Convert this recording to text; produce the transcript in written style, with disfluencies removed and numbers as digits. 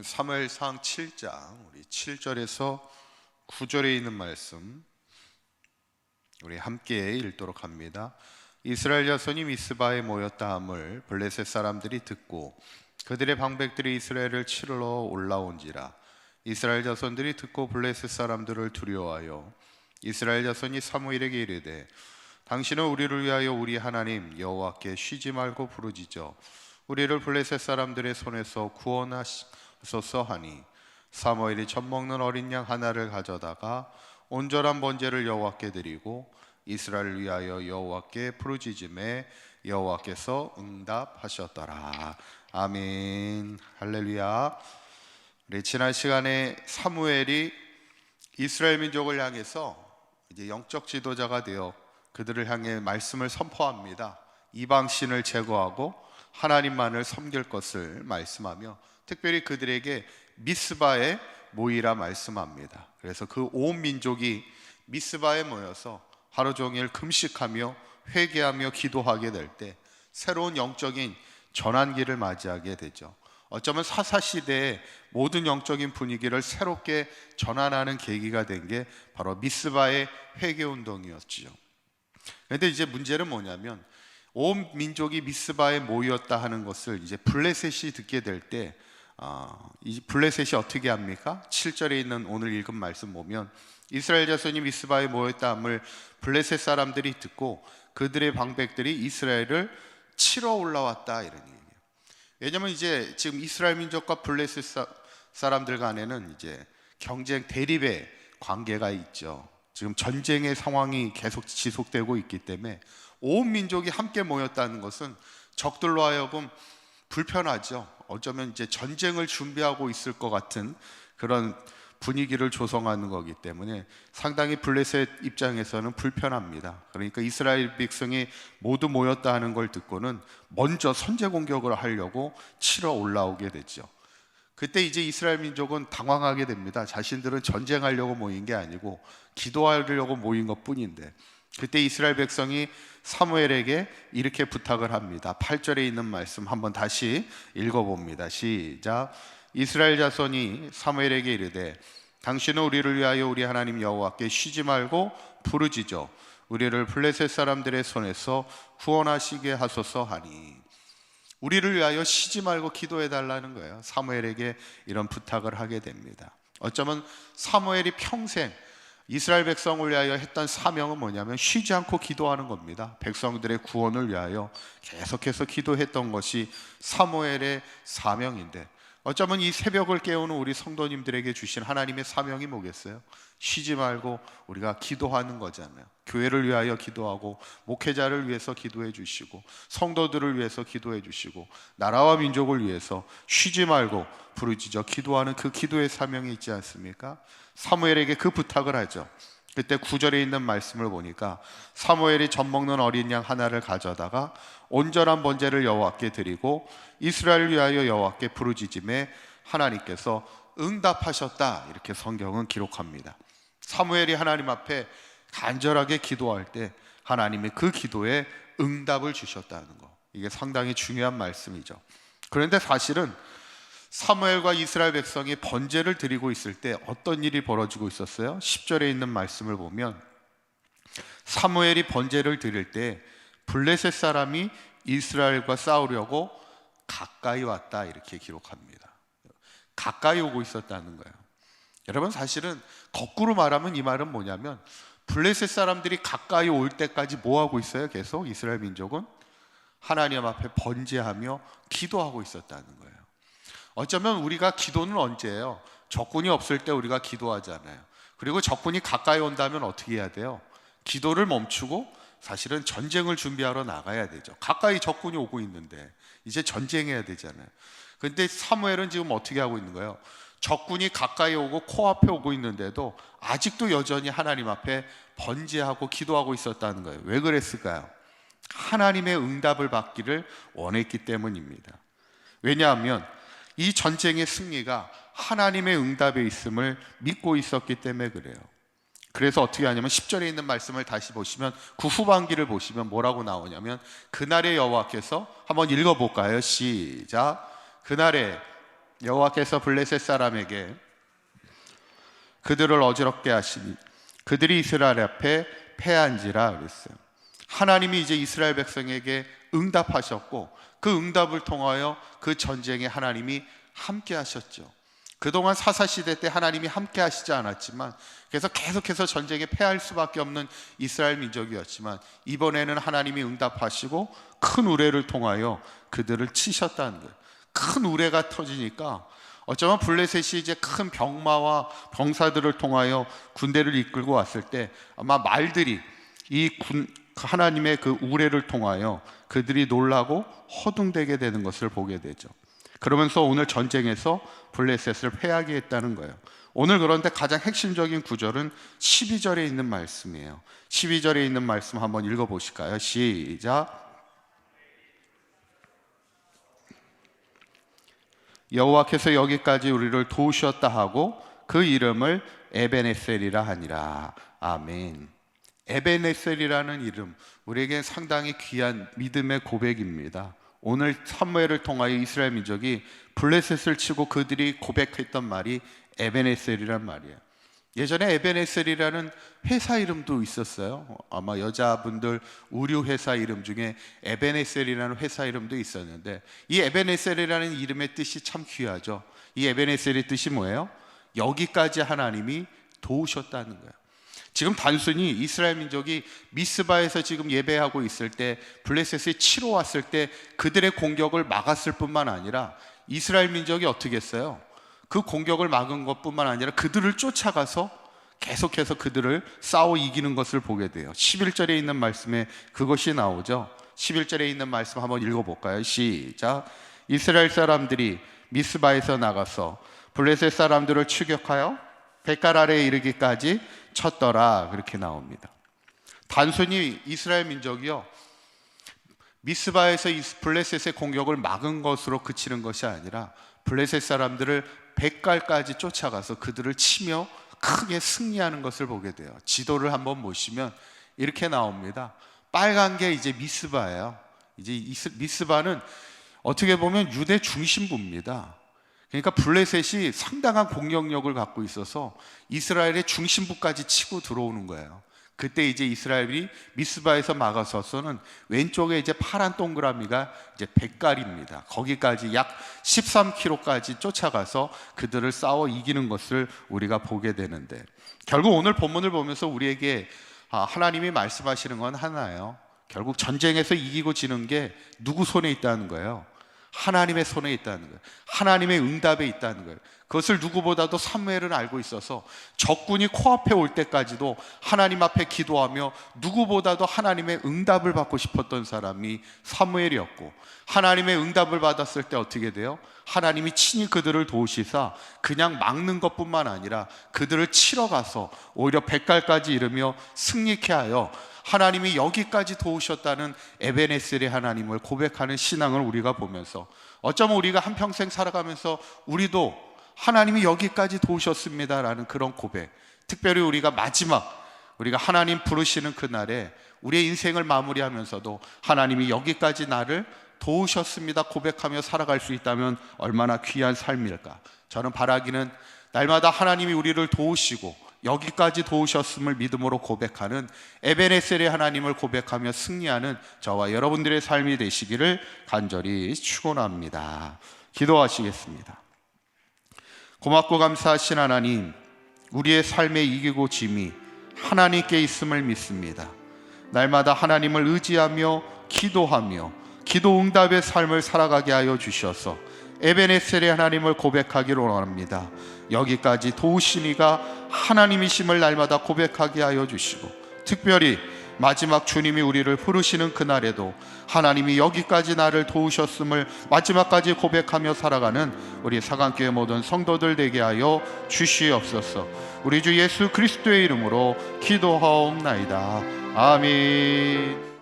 사무엘상 7장 우리 7절에서 9절에 있는 말씀 우리 함께 읽도록 합니다. 이스라엘 자손이 미스바에 모였다 함을 블레셋 사람들이 듣고 그들의 방백들이 이스라엘을 치러 올라온지라. 이스라엘 자손들이 듣고 블레셋 사람들을 두려워하여 이스라엘 자손이 사무엘에게 이르되 당신은 우리를 위하여 우리 하나님 여호와께 쉬지 말고 부르짖어 우리를 블레셋 사람들의 손에서 구원하소서 하니, 사무엘이 젖먹는 어린 양 하나를 가져다가 온전한 번제를 여호와께 드리고 이스라엘을 위하여 여호와께 부르짖음에 여호와께서 응답하셨더라. 아멘. 할렐루야. 우리 지난 시간에 사무엘이 이스라엘 민족을 향해서 이제 영적 지도자가 되어 그들을 향해 말씀을 선포합니다. 이방신을 제거하고 하나님만을 섬길 것을 말씀하며 특별히 그들에게 미스바에 모이라 말씀합니다. 그래서 그 온 민족이 미스바에 모여서 하루 종일 금식하며 회개하며 기도하게 될 때 새로운 영적인 전환기를 맞이하게 되죠. 어쩌면 사사시대의 모든 영적인 분위기를 새롭게 전환하는 계기가 된 게 바로 미스바의 회개운동이었죠. 그런데 이제 문제는 뭐냐면 온 민족이 미스바에 모였다 하는 것을 이제 블레셋이 듣게 될 때 이 블레셋이 어떻게 합니까? 7절에 있는 오늘 읽은 말씀 보면 이스라엘 자손이 미스바에 모였다 함을 블레셋 사람들이 듣고 그들의 방백들이 이스라엘을 치러 올라왔다, 이런 얘기예요. 왜냐하면 이제 지금 이스라엘 민족과 블레셋 사람들 간에는 이제 경쟁 대립의 관계가 있죠. 지금 전쟁의 상황이 계속 지속되고 있기 때문에 온 민족이 함께 모였다는 것은 적들로 하여금 불편하죠. 어쩌면 이제 전쟁을 준비하고 있을 것 같은 그런 분위기를 조성하는 거기 때문에 상당히 블레셋 입장에서는 불편합니다. 그러니까 이스라엘 백성이 모두 모였다 하는 걸 듣고는 먼저 선제 공격을 하려고 치러 올라오게 되죠. 그때 이제 이스라엘 민족은 당황하게 됩니다. 자신들은 전쟁하려고 모인 게 아니고 기도하려고 모인 것 뿐인데, 그때 이스라엘 백성이 사무엘에게 이렇게 부탁을 합니다. 8절에 있는 말씀 한번 다시 읽어봅니다. 시작. 이스라엘 자손이 사무엘에게 이르되 당신은 우리를 위하여 우리 하나님 여호와께 쉬지 말고 부르짖어 우리를 블레셋 사람들의 손에서 구원하시게 하소서 하니. 우리를 위하여 쉬지 말고 기도해 달라는 거예요. 사무엘에게 이런 부탁을 하게 됩니다. 어쩌면 사무엘이 평생 이스라엘 백성을 위하여 했던 사명은 뭐냐면 쉬지 않고 기도하는 겁니다. 백성들의 구원을 위하여 계속해서 기도했던 것이 사무엘의 사명인데, 어쩌면 이 새벽을 깨우는 우리 성도님들에게 주신 하나님의 사명이 뭐겠어요? 쉬지 말고 우리가 기도하는 거잖아요. 교회를 위하여 기도하고 목회자를 위해서 기도해 주시고 성도들을 위해서 기도해 주시고 나라와 민족을 위해서 쉬지 말고 부르짖어 기도하는 그 기도의 사명이 있지 않습니까? 사무엘에게 그 부탁을 하죠. 그때 9절에 있는 말씀을 보니까 사무엘이 젖먹는 어린 양 하나를 가져다가 온전한 번제를 여호와께 드리고 이스라엘을 위하여 여호와께 부르짖음에 하나님께서 응답하셨다, 이렇게 성경은 기록합니다. 사무엘이 하나님 앞에 간절하게 기도할 때 하나님이 그 기도에 응답을 주셨다는 거, 이게 상당히 중요한 말씀이죠. 그런데 사실은 사무엘과 이스라엘 백성이 번제를 드리고 있을 때 어떤 일이 벌어지고 있었어요? 10절에 있는 말씀을 보면 사무엘이 번제를 드릴 때 블레셋 사람이 이스라엘과 싸우려고 가까이 왔다, 이렇게 기록합니다. 가까이 오고 있었다는 거예요. 여러분, 사실은 거꾸로 말하면 이 말은 뭐냐면 블레셋 사람들이 가까이 올 때까지 뭐 하고 있어요? 계속 이스라엘 민족은 하나님 앞에 번제하며 기도하고 있었다는 거예요. 어쩌면 우리가 기도는 언제예요? 적군이 없을 때 우리가 기도하잖아요. 그리고 적군이 가까이 온다면 어떻게 해야 돼요? 기도를 멈추고 사실은 전쟁을 준비하러 나가야 되죠. 가까이 적군이 오고 있는데 이제 전쟁해야 되잖아요. 그런데 사무엘은 지금 어떻게 하고 있는 거예요? 적군이 가까이 오고 코앞에 오고 있는데도 아직도 여전히 하나님 앞에 번제하고 기도하고 있었다는 거예요. 왜 그랬을까요? 하나님의 응답을 받기를 원했기 때문입니다. 왜냐하면 이 전쟁의 승리가 하나님의 응답에 있음을 믿고 있었기 때문에 그래요. 그래서 어떻게 하냐면 10절에 있는 말씀을 다시 보시면 그 후반기를 보시면 뭐라고 나오냐면 그날의 여호와께서, 한번 읽어볼까요? 시작. 그날에 여호와께서 블레셋 사람에게 그들을 어지럽게 하시니 그들이 이스라엘 앞에 패한지라 그랬어요. 하나님이 이제 이스라엘 백성에게 응답하셨고 그 응답을 통하여 그 전쟁에 하나님이 함께 하셨죠. 그동안 사사시대 때 하나님이 함께 하시지 않았지만 그래서 계속해서 전쟁에 패할 수밖에 없는 이스라엘 민족이었지만 이번에는 하나님이 응답하시고 큰 우레를 통하여 그들을 치셨다는 거예요. 큰 우레가 터지니까 어쩌면 블레셋이 이제 큰 병마와 병사들을 통하여 군대를 이끌고 왔을 때 아마 말들이 하나님의 그 우레를 통하여 그들이 놀라고 허둥대게 되는 것을 보게 되죠. 그러면서 오늘 전쟁에서 블레셋을 패하게 했다는 거예요. 오늘 그런데 가장 핵심적인 구절은 12절에 있는 말씀이에요. 12절에 있는 말씀 한번 읽어보실까요? 시작. 여호와께서 여기까지 우리를 도우셨다 하고 그 이름을 에베네셀이라 하니라. 아멘. 에베네셀이라는 이름, 우리에게 상당히 귀한 믿음의 고백입니다. 오늘 사무엘을 통하여 이스라엘 민족이 블레셋을 치고 그들이 고백했던 말이 에베네셀이란 말이에요. 예전에 에베네셀이라는 회사 이름도 있었어요. 아마 여자분들 의류 회사 이름 중에 에베네셀이라는 회사 이름도 있었는데 이 에베네셀이라는 이름의 뜻이 참 귀하죠. 이 에베네셀의 뜻이 뭐예요? 여기까지 하나님이 도우셨다는 거예요. 지금 단순히 이스라엘 민족이 미스바에서 지금 예배하고 있을 때 블레셋이 치러 왔을 때 그들의 공격을 막았을 뿐만 아니라 이스라엘 민족이 어떻게 했어요? 그 공격을 막은 것뿐만 아니라 그들을 쫓아가서 계속해서 그들을 싸워 이기는 것을 보게 돼요. 11절에 있는 말씀에 그것이 나오죠. 11절에 있는 말씀 한번 읽어볼까요? 시작. 이스라엘 사람들이 미스바에서 나가서 블레셋 사람들을 추격하여 백갈 아래에 이르기까지 쳤더라. 그렇게 나옵니다. 단순히 이스라엘 민족이요 미스바에서 블레셋의 공격을 막은 것으로 그치는 것이 아니라 블레셋 사람들을 백갈까지 쫓아가서 그들을 치며 크게 승리하는 것을 보게 돼요. 지도를 한번 보시면 이렇게 나옵니다. 빨간 게 이제 미스바예요. 이제 미스바는 어떻게 보면 유대 중심부입니다. 그러니까 블레셋이 상당한 공격력을 갖고 있어서 이스라엘의 중심부까지 치고 들어오는 거예요. 그때 이제 이스라엘이 미스바에서 막아서서는 왼쪽에 이제 파란 동그라미가 이제 백갈입니다. 거기까지 약 13km까지 쫓아가서 그들을 싸워 이기는 것을 우리가 보게 되는데 결국 오늘 본문을 보면서 우리에게 하나님이 말씀하시는 건 하나예요. 결국 전쟁에서 이기고 지는 게 누구 손에 있다는 거예요? 하나님의 손에 있다는 거예요. 하나님의 응답에 있다는 거예요. 그것을 누구보다도 사무엘은 알고 있어서 적군이 코앞에 올 때까지도 하나님 앞에 기도하며 누구보다도 하나님의 응답을 받고 싶었던 사람이 사무엘이었고 하나님의 응답을 받았을 때 어떻게 돼요? 하나님이 친히 그들을 도우시사 그냥 막는 것뿐만 아니라 그들을 치러 가서 오히려 백갈까지 이르며 승리케 하여 하나님이 여기까지 도우셨다는 에베네셀의 하나님을 고백하는 신앙을 우리가 보면서 어쩌면 우리가 한평생 살아가면서 우리도 하나님이 여기까지 도우셨습니다라는 그런 고백, 특별히 우리가 마지막 우리가 하나님 부르시는 그날에 우리의 인생을 마무리하면서도 하나님이 여기까지 나를 도우셨습니다 고백하며 살아갈 수 있다면 얼마나 귀한 삶일까. 저는 바라기는 날마다 하나님이 우리를 도우시고 여기까지 도우셨음을 믿음으로 고백하는 에베네셀의 하나님을 고백하며 승리하는 저와 여러분들의 삶이 되시기를 간절히 축원합니다. 기도하시겠습니다. 고맙고 감사하신 하나님, 우리의 삶의 이기고 짐이 하나님께 있음을 믿습니다. 날마다 하나님을 의지하며 기도하며 기도 응답의 삶을 살아가게 하여 주셔서 에베네셀의 하나님을 고백하기를 원합니다. 여기까지 도우신 이가 하나님이심을 날마다 고백하게 하여 주시고 특별히 마지막 주님이 우리를 부르시는 그날에도 하나님이 여기까지 나를 도우셨음을 마지막까지 고백하며 살아가는 우리 사강교회 모든 성도들 되게 하여 주시옵소서. 우리 주 예수 그리스도의 이름으로 기도하옵나이다. 아멘.